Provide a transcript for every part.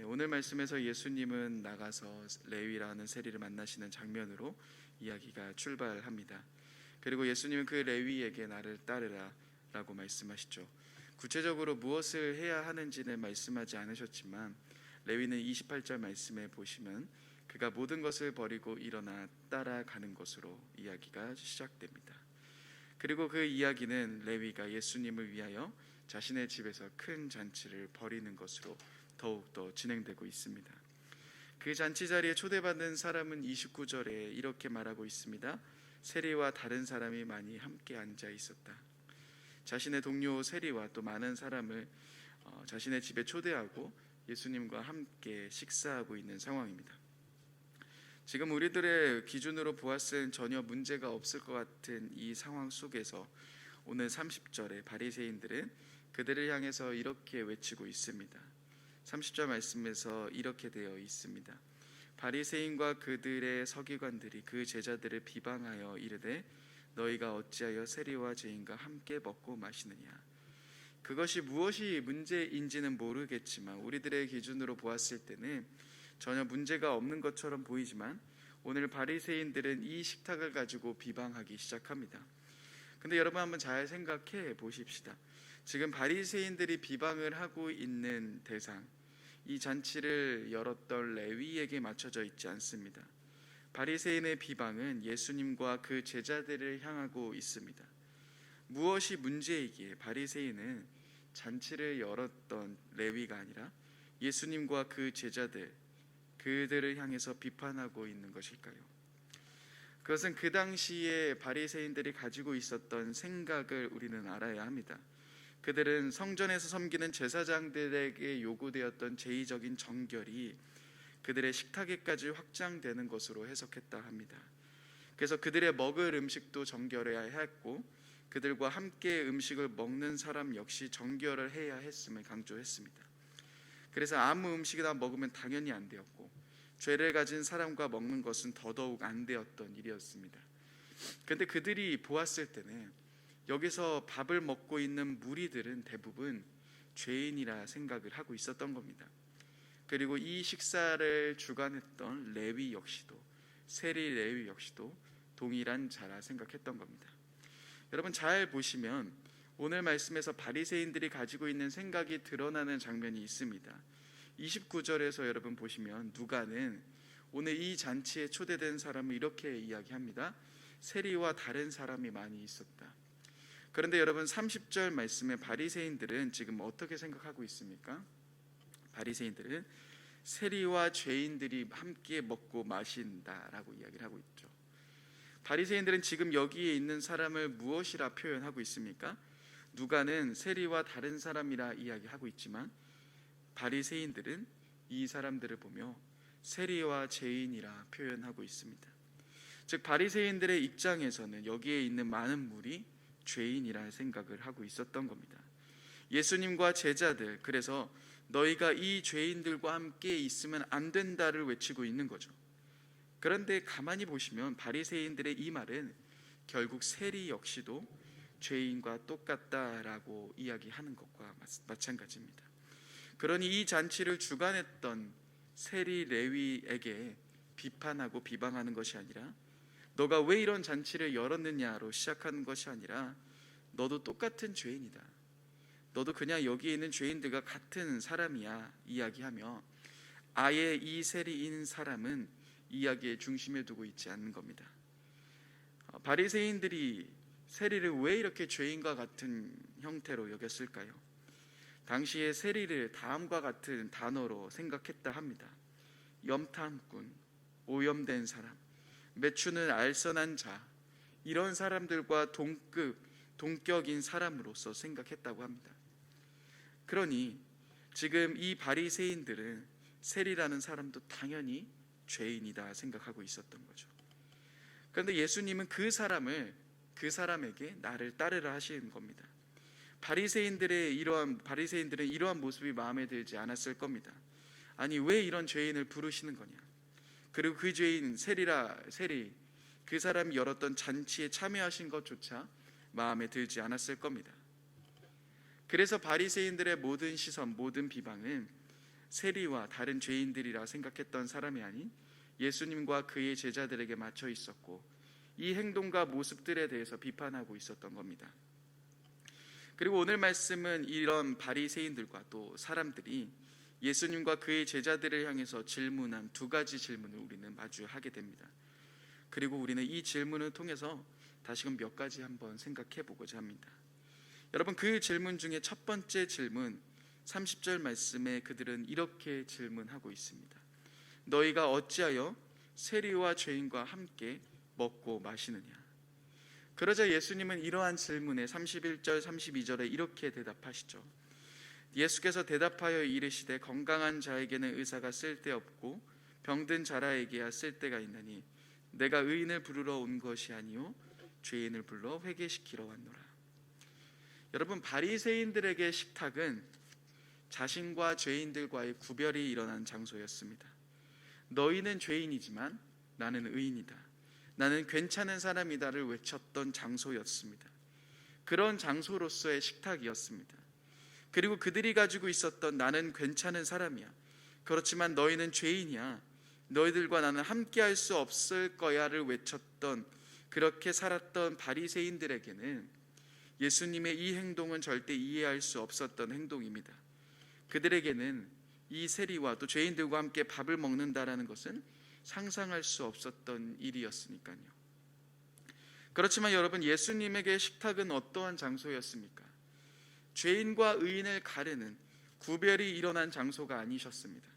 오늘 말씀에서 예수님은 나가서 레위라는 세리를 만나시는 장면으로 이야기가 출발합니다. 그리고 예수님은 그 레위에게 나를 따르라 라고 말씀하시죠. 구체적으로 무엇을 해야 하는지는 말씀하지 않으셨지만 레위는 28절 말씀에 보시면 그가 모든 것을 버리고 일어나 따라가는 것으로 이야기가 시작됩니다. 그리고 그 이야기는 레위가 예수님을 위하여 자신의 집에서 큰 잔치를 벌이는 것으로 더욱더 진행되고 있습니다. 그 잔치 자리에 초대받는 사람은 29절에 이렇게 말하고 있습니다. 세리와 다른 사람이 많이 함께 앉아 있었다. 자신의 동료 세리와 또 많은 사람을 자신의 집에 초대하고 예수님과 함께 식사하고 있는 상황입니다. 지금 우리들의 기준으로 보았을 전혀 문제가 없을 것 같은 이 상황 속에서 오늘 30절에 바리새인들은 그들을 향해서 이렇게 외치고 있습니다. 30절 말씀에서 이렇게 되어 있습니다. 바리새인과 그들의 서기관들이 그 제자들을 비방하여 이르되 너희가 어찌하여 세리와 죄인과 함께 먹고 마시느냐. 그것이 무엇이 문제인지는 모르겠지만 우리들의 기준으로 보았을 때는 전혀 문제가 없는 것처럼 보이지만 오늘 바리새인들은 이 식탁을 가지고 비방하기 시작합니다. 근데 여러분 한번 잘 생각해 보십시다. 지금 바리새인들이 비방을 하고 있는 대상, 이 잔치를 열었던 레위에게 맞춰져 있지 않습니다. 바리새인의 비방은 예수님과 그 제자들을 향하고 있습니다. 무엇이 문제이기에 바리새인은 잔치를 열었던 레위가 아니라 예수님과 그 제자들, 그들을 향해서 비판하고 있는 것일까요? 그것은 그 당시에 바리새인들이 가지고 있었던 생각을 우리는 알아야 합니다. 그들은 성전에서 섬기는 제사장들에게 요구되었던 제의적인 정결이 그들의 식탁에까지 확장되는 것으로 해석했다 합니다. 그래서 그들의 먹을 음식도 정결해야 했고 그들과 함께 음식을 먹는 사람 역시 정결을 해야 했음을 강조했습니다. 그래서 아무 음식이나 먹으면 당연히 안 되었고 죄를 가진 사람과 먹는 것은 더더욱 안 되었던 일이었습니다. 그런데 그들이 보았을 때는 여기서 밥을 먹고 있는 무리들은 대부분 죄인이라 생각을 하고 있었던 겁니다. 그리고 이 식사를 주관했던 레위 역시도, 세리 레위 역시도 동일한 자라 생각했던 겁니다. 여러분 잘 보시면 오늘 말씀에서 바리새인들이 가지고 있는 생각이 드러나는 장면이 있습니다. 29절에서 여러분 보시면 누가는 오늘 이 잔치에 초대된 사람을 이렇게 이야기합니다. 세리와 다른 사람이 많이 있었다. 그런데 여러분 30절 말씀에 바리새인들은 지금 어떻게 생각하고 있습니까? 바리새인들은 세리와 죄인들이 함께 먹고 마신다라고 이야기를 하고 있죠. 바리새인들은 지금 여기에 있는 사람을 무엇이라 표현하고 있습니까? 누가는 세리와 다른 사람이라 이야기하고 있지만 바리새인들은 이 사람들을 보며 세리와 죄인이라 표현하고 있습니다. 즉 바리새인들의 입장에서는 여기에 있는 많은 물이 죄인이라 생각을 하고 있었던 겁니다. 예수님과 제자들, 그래서 너희가 이 죄인들과 함께 있으면 안 된다를 외치고 있는 거죠. 그런데 가만히 보시면 바리새인들의 이 말은 결국 세리 역시도 죄인과 똑같다라고 이야기하는 것과 마찬가지입니다. 그러니 이 잔치를 주관했던 세리 레위에게 비판하고 비방하는 것이 아니라 너가 왜 이런 잔치를 열었느냐로 시작하는 것이 아니라 너도 똑같은 죄인이다. 너도 그냥 여기에 있는 죄인들과 같은 사람이야 이야기하며 아예 이 세리인 사람은 이야기의 중심에 두고 있지 않는 겁니다. 바리새인들이 세리를 왜 이렇게 죄인과 같은 형태로 여겼을까요? 당시에 세리를 다음과 같은 단어로 생각했다 합니다. 염탐꾼, 오염된 사람, 매추는 알선한 자, 이런 사람들과 동격인 사람으로서 생각했다고 합니다. 그러니 지금 이 바리새인들은 세리라는 사람도 당연히 죄인이다 생각하고 있었던 거죠. 그런데 예수님은 그 사람에게 나를 따르라 하시는 겁니다. 바리새인들은 이러한 모습이 마음에 들지 않았을 겁니다. 아니 왜 이런 죄인을 부르시는 거냐? 그리고 그 죄인 세리 그 사람이 열었던 잔치에 참여하신 것조차 마음에 들지 않았을 겁니다. 그래서 바리새인들의 모든 시선, 모든 비방은 세리와 다른 죄인들이라 생각했던 사람이 아닌 예수님과 그의 제자들에게 맞춰 있었고, 이 행동과 모습들에 대해서 비판하고 있었던 겁니다. 그리고 오늘 말씀은 이런 바리새인들과 또 사람들이 예수님과 그의 제자들을 향해서 질문한 두 가지 질문을 우리는 마주하게 됩니다. 그리고 우리는 이 질문을 통해서 다시금 몇 가지 한번 생각해 보고자 합니다. 여러분, 그 질문 중에 첫 번째 질문, 30절 말씀에 그들은 이렇게 질문하고 있습니다. 너희가 어찌하여 세리와 죄인과 함께 먹고 마시느냐? 그러자 예수님은 이러한 질문에 31절 32절에 이렇게 대답하시죠. 예수께서 대답하여 이르시되 건강한 자에게는 의사가 쓸데없고 병든 자라에게야 쓸데가 있나니 내가 의인을 부르러 온 것이 아니요 죄인을 불러 회개시키러 왔노라. 여러분, 바리새인들에게 식탁은 자신과 죄인들과의 구별이 일어난 장소였습니다. 너희는 죄인이지만 나는 의인이다, 나는 괜찮은 사람이다를 외쳤던 장소였습니다. 그런 장소로서의 식탁이었습니다. 그리고 그들이 가지고 있었던 나는 괜찮은 사람이야, 그렇지만 너희는 죄인이야, 너희들과 나는 함께할 수 없을 거야를 외쳤던, 그렇게 살았던 바리새인들에게는 예수님의 이 행동은 절대 이해할 수 없었던 행동입니다. 그들에게는 이 세리와 또 죄인들과 함께 밥을 먹는다라는 것은 상상할 수 없었던 일이었으니까요. 그렇지만 여러분, 예수님에게 식탁은 어떠한 장소였습니까? 죄인과 의인을 가르는 구별이 일어난 장소가 아니셨습니다.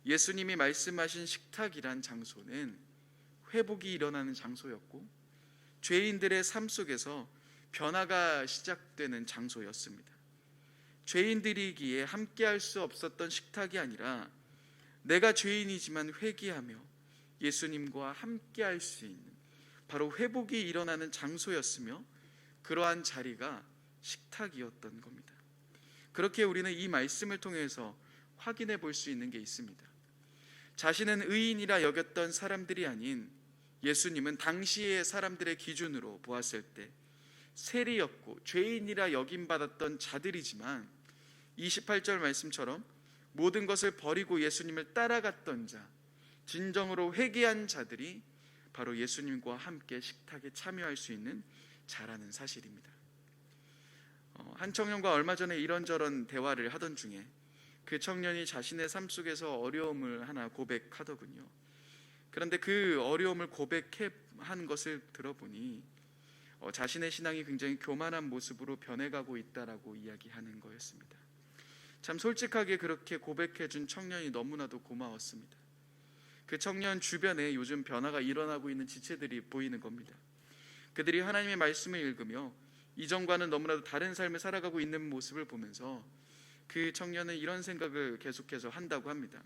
예수님이 말씀하신 식탁이란 장소는 회복이 일어나는 장소였고, 죄인들의 삶 속에서 변화가 시작되는 장소였습니다. 죄인들이기에 함께할 수 없었던 식탁이 아니라 내가 죄인이지만 회개하며 예수님과 함께할 수 있는 바로 회복이 일어나는 장소였으며, 그러한 자리가 식탁이었던 겁니다. 그렇게 우리는 이 말씀을 통해서 확인해 볼 수 있는 게 있습니다. 자신은 의인이라 여겼던 사람들이 아닌 예수님은 당시의 사람들의 기준으로 보았을 때 세리였고 죄인이라 여김받았던 자들이지만 28절 말씀처럼 모든 것을 버리고 예수님을 따라갔던 자, 진정으로 회개한 자들이 바로 예수님과 함께 식탁에 참여할 수 있는 자라는 사실입니다. 한 청년과 얼마 전에 이런저런 대화를 하던 중에 그 청년이 자신의 삶 속에서 어려움을 하나 고백하더군요. 그런데 그 어려움을 고백한 것을 들어보니 자신의 신앙이 굉장히 교만한 모습으로 변해가고 있다라고 이야기하는 거였습니다. 참 솔직하게 그렇게 고백해준 청년이 너무나도 고마웠습니다. 그 청년 주변에 요즘 변화가 일어나고 있는 지체들이 보이는 겁니다. 그들이 하나님의 말씀을 읽으며 이전과는 너무나도 다른 삶을 살아가고 있는 모습을 보면서 그 청년은 이런 생각을 계속해서 한다고 합니다.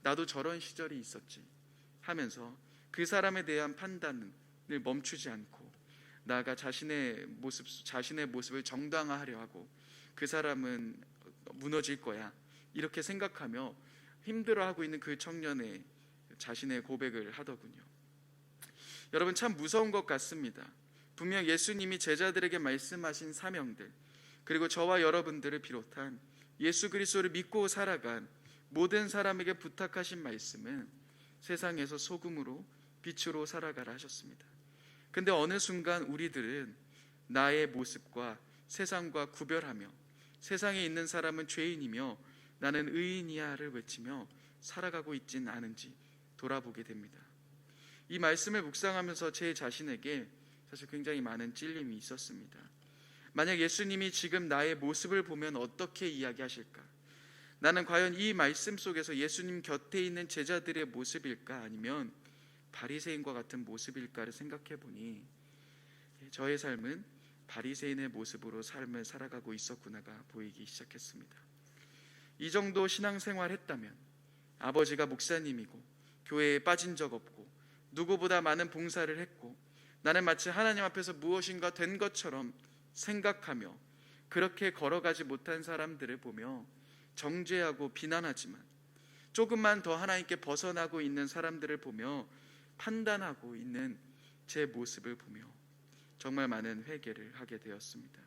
나도 저런 시절이 있었지 하면서 그 사람에 대한 판단을 멈추지 않고 나아가 자신의 모습을 정당화하려 하고 그 사람은 무너질 거야 이렇게 생각하며 힘들어하고 있는 그 청년의 자신의 고백을 하더군요. 여러분, 참 무서운 것 같습니다. 분명 예수님이 제자들에게 말씀하신 사명들, 그리고 저와 여러분들을 비롯한 예수 그리스도를 믿고 살아간 모든 사람에게 부탁하신 말씀은 세상에서 소금으로 빛으로 살아가라 하셨습니다. 근데 어느 순간 우리들은 나의 모습과 세상과 구별하며 세상에 있는 사람은 죄인이며 나는 의인이야를 외치며 살아가고 있진 않은지 돌아보게 됩니다. 이 말씀을 묵상하면서 제 자신에게 사실 굉장히 많은 찔림이 있었습니다. 만약 예수님이 지금 나의 모습을 보면 어떻게 이야기하실까? 나는 과연 이 말씀 속에서 예수님 곁에 있는 제자들의 모습일까? 아니면 바리새인과 같은 모습일까를 생각해 보니 저의 삶은 바리새인의 모습으로 삶을 살아가고 있었구나가 보이기 시작했습니다. 이 정도 신앙생활 했다면 아버지가 목사님이고 교회에 빠진 적 없고 누구보다 많은 봉사를 했고 나는 마치 하나님 앞에서 무엇인가 된 것처럼 생각하며 그렇게 걸어가지 못한 사람들을 보며 정죄하고 비난하지만 조금만 더 하나님께 벗어나고 있는 사람들을 보며 판단하고 있는 제 모습을 보며 정말 많은 회개를 하게 되었습니다.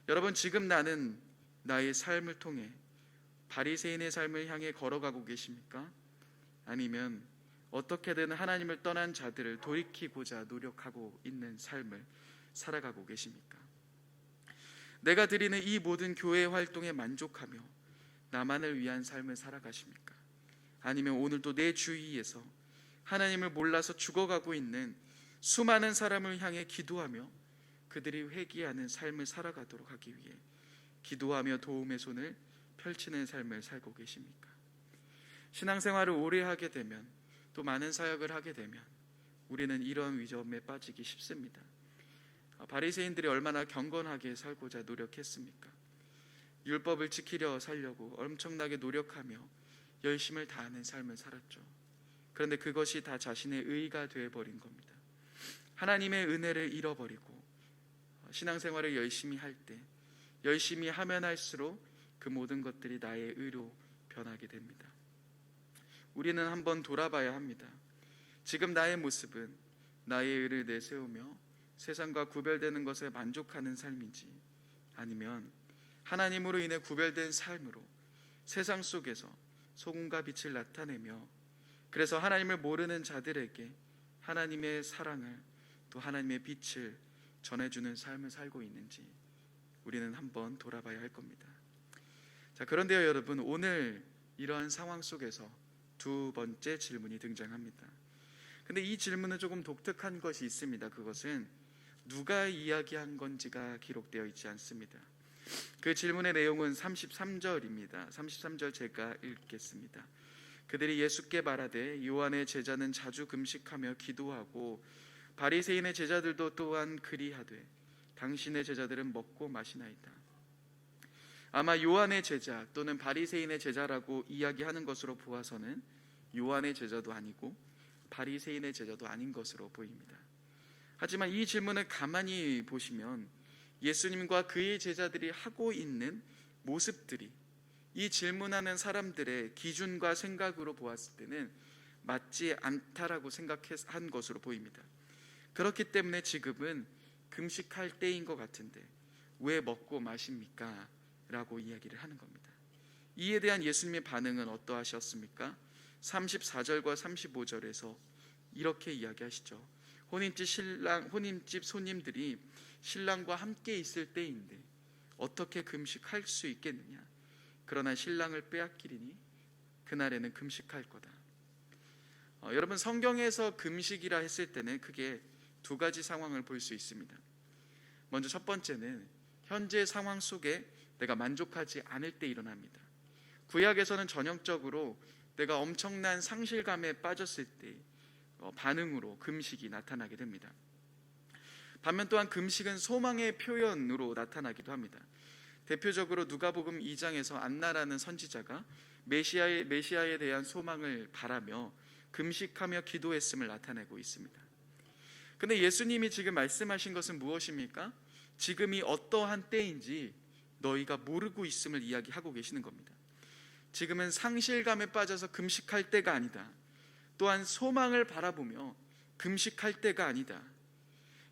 여러분, 지금 나는 나의 삶을 통해 바리새인의 삶을 향해 걸어가고 계십니까? 아니면 어떻게든 하나님을 떠난 자들을 돌이키고자 노력하고 있는 삶을 살아가고 계십니까? 내가 드리는 이 모든 교회 활동에 만족하며 나만을 위한 삶을 살아가십니까? 아니면 오늘도 내 주위에서 하나님을 몰라서 죽어가고 있는 수많은 사람을 향해 기도하며 그들이 회개하는 삶을 살아가도록 하기 위해 기도하며 도움의 손을 펼치는 삶을 살고 계십니까? 신앙생활을 오래 하게 되면, 또 많은 사역을 하게 되면 우리는 이런 위험에 빠지기 쉽습니다. 바리새인들이 얼마나 경건하게 살고자 노력했습니까? 율법을 지키려 살려고 엄청나게 노력하며 열심을 다하는 삶을 살았죠. 그런데 그것이 다 자신의 의가 되어버린 겁니다. 하나님의 은혜를 잃어버리고 신앙생활을 열심히 할 때, 열심히 하면 할수록 그 모든 것들이 나의 의로 변하게 됩니다. 우리는 한번 돌아봐야 합니다. 지금 나의 모습은 나의 의를 내세우며 세상과 구별되는 것에 만족하는 삶인지, 아니면 하나님으로 인해 구별된 삶으로 세상 속에서 소금과 빛을 나타내며, 그래서 하나님을 모르는 자들에게 하나님의 사랑을, 또 하나님의 빛을 전해주는 삶을 살고 있는지 우리는 한번 돌아봐야 할 겁니다. 자, 그런데요 여러분, 오늘 이러한 상황 속에서 두 번째 질문이 등장합니다. 근데 이 질문은 조금 독특한 것이 있습니다. 그것은 누가 이야기한 건지가 기록되어 있지 않습니다. 그 질문의 내용은 33절입니다. 33절 제가 읽겠습니다. 그들이 예수께 말하되 요한의 제자는 자주 금식하며 기도하고 바리새인의 제자들도 또한 그리하되 당신의 제자들은 먹고 마시나이다. 아마 요한의 제자 또는 바리새인의 제자라고 이야기하는 것으로 보아서는 요한의 제자도 아니고 바리새인의 제자도 아닌 것으로 보입니다. 하지만 이 질문을 가만히 보시면 예수님과 그의 제자들이 하고 있는 모습들이 이 질문하는 사람들의 기준과 생각으로 보았을 때는 맞지 않다라고 생각한 것으로 보입니다. 그렇기 때문에 지금은 금식할 때인 것 같은데 왜 먹고 마십니까? 라고 이야기를 하는 겁니다. 이에 대한 예수님의 반응은 어떠하셨습니까? 34절과 35절에서 이렇게 이야기하시죠. 혼인집 손님들이 신랑과 함께 있을 때인데 어떻게 금식할 수 있겠느냐? 그러나 신랑을 빼앗기리니 그날에는 금식할 거다. 여러분, 성경에서 금식이라 했을 때는 크게 두 가지 상황을 볼 수 있습니다. 먼저 첫 번째는 현재 상황 속에 내가 만족하지 않을 때 일어납니다. 구약에서는 전형적으로 내가 엄청난 상실감에 빠졌을 때 반응으로 금식이 나타나게 됩니다. 반면 또한 금식은 소망의 표현으로 나타나기도 합니다. 대표적으로 누가복음 2장에서 안나라는 선지자가 메시아에 대한 소망을 바라며 금식하며 기도했음을 나타내고 있습니다. 근데 예수님이 지금 말씀하신 것은 무엇입니까? 지금이 어떠한 때인지 너희가 모르고 있음을 이야기하고 계시는 겁니다. 지금은 상실감에 빠져서 금식할 때가 아니다. 또한 소망을 바라보며 금식할 때가 아니다.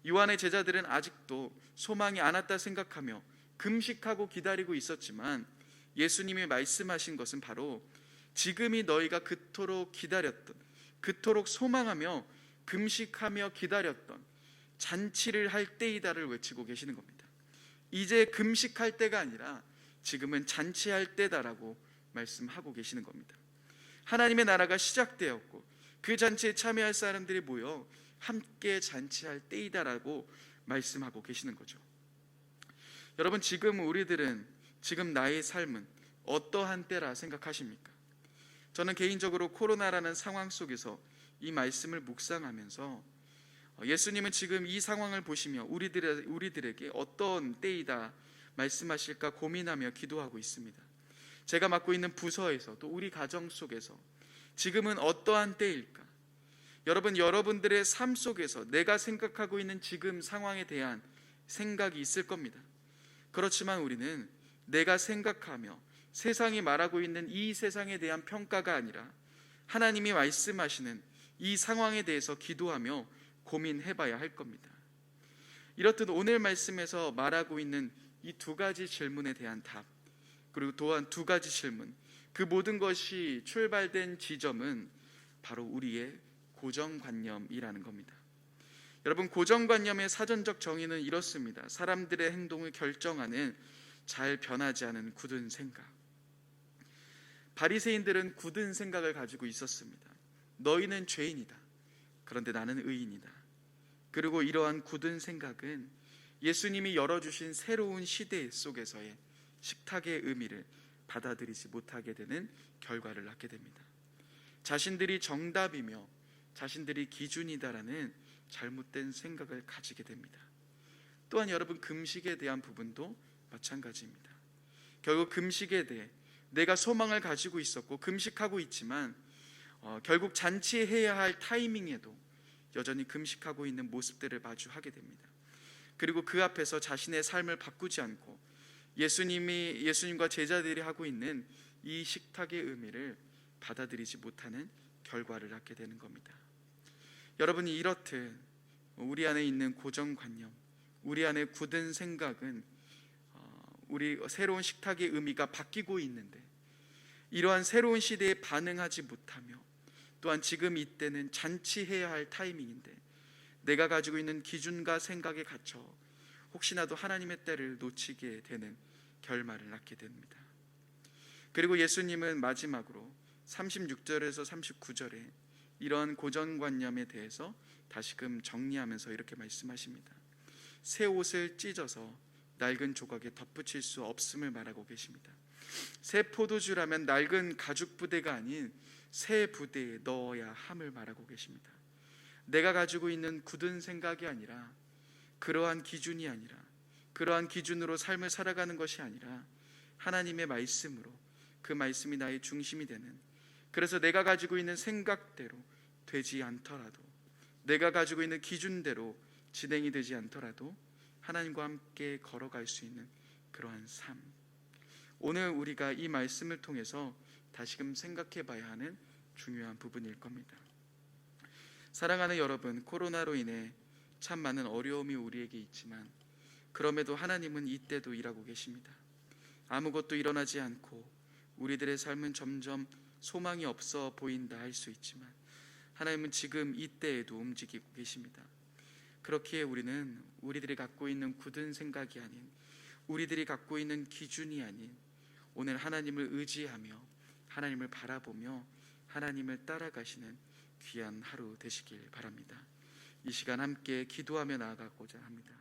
요한의 제자들은 아직도 소망이 안 왔다 생각하며 금식하고 기다리고 있었지만 예수님이 말씀하신 것은 바로 지금이 너희가 그토록 기다렸던, 그토록 소망하며 금식하며 기다렸던 잔치를 할 때이다를 외치고 계시는 겁니다. 이제 금식할 때가 아니라 지금은 잔치할 때다라고 말씀하고 계시는 겁니다. 하나님의 나라가 시작되었고 그 잔치에 참여할 사람들이 모여 함께 잔치할 때이다라고 말씀하고 계시는 거죠. 여러분, 지금 나의 삶은 어떠한 때라 생각하십니까? 저는 개인적으로 코로나라는 상황 속에서 이 말씀을 묵상하면서 예수님은 지금 이 상황을 보시며 우리들에게 어떤 때이다 말씀하실까 고민하며 기도하고 있습니다. 제가 맡고 있는 부서에서 또 우리 가정 속에서 지금은 어떠한 때일까? 여러분들의 삶 속에서 내가 생각하고 있는 지금 상황에 대한 생각이 있을 겁니다. 그렇지만 우리는 내가 생각하며 세상이 말하고 있는 이 세상에 대한 평가가 아니라 하나님이 말씀하시는 이 상황에 대해서 기도하며 고민해봐야 할 겁니다. 이렇듯 오늘 말씀에서 말하고 있는 이 두 가지 질문에 대한 답, 그리고 또한 두 가지 질문, 그 모든 것이 출발된 지점은 바로 우리의 고정관념이라는 겁니다. 여러분, 고정관념의 사전적 정의는 이렇습니다. 사람들의 행동을 결정하는 잘 변하지 않은 굳은 생각. 바리새인들은 굳은 생각을 가지고 있었습니다. 너희는 죄인이다. 그런데 나는 의인이다. 그리고 이러한 굳은 생각은 예수님이 열어주신 새로운 시대 속에서의 식탁의 의미를 받아들이지 못하게 되는 결과를 낳게 됩니다. 자신들이 정답이며 자신들이 기준이다라는 잘못된 생각을 가지게 됩니다. 또한 여러분, 금식에 대한 부분도 마찬가지입니다. 결국 금식에 대해 내가 소망을 가지고 있었고 금식하고 있지만 결국 잔치해야 할 타이밍에도 여전히 금식하고 있는 모습들을 마주하게 됩니다. 그리고 그 앞에서 자신의 삶을 바꾸지 않고 예수님과 제자들이 하고 있는 이 식탁의 의미를 받아들이지 못하는 결과를 낳게 되는 겁니다. 여러분이 이렇듯 우리 안에 있는 고정관념, 우리 안에 굳은 생각은 우리 새로운 식탁의 의미가 바뀌고 있는데 이러한 새로운 시대에 반응하지 못하며 또한 지금 이때는 잔치해야 할 타이밍인데 내가 가지고 있는 기준과 생각에 갇혀 혹시나도 하나님의 때를 놓치게 되는 결말을 낳게 됩니다. 그리고 예수님은 마지막으로 36절에서 39절에 이런 고정관념에 대해서 다시금 정리하면서 이렇게 말씀하십니다. 새 옷을 찢어서 낡은 조각에 덧붙일 수 없음을 말하고 계십니다. 새 포도주라면 낡은 가죽 부대가 아닌 새 부대에 넣어야 함을 말하고 계십니다. 내가 가지고 있는 굳은 생각이 아니라, 그러한 기준이 아니라, 그러한 기준으로 삶을 살아가는 것이 아니라 하나님의 말씀으로, 그 말씀이 나의 중심이 되는, 그래서 내가 가지고 있는 생각대로 되지 않더라도, 내가 가지고 있는 기준대로 진행이 되지 않더라도 하나님과 함께 걸어갈 수 있는 그러한 삶, 오늘 우리가 이 말씀을 통해서 다시금 생각해 봐야 하는 중요한 부분일 겁니다. 사랑하는 여러분, 코로나로 인해 참 많은 어려움이 우리에게 있지만 그럼에도 하나님은 이때도 일하고 계십니다. 아무것도 일어나지 않고 우리들의 삶은 점점 소망이 없어 보인다 할 수 있지만 하나님은 지금 이때에도 움직이고 계십니다. 그렇기에 우리는 우리들이 갖고 있는 굳은 생각이 아닌, 우리들이 갖고 있는 기준이 아닌 오늘 하나님을 의지하며 하나님을 바라보며 하나님을 따라가시는 귀한 하루 되시길 바랍니다. 이 시간 함께 기도하며 나아가고자 합니다.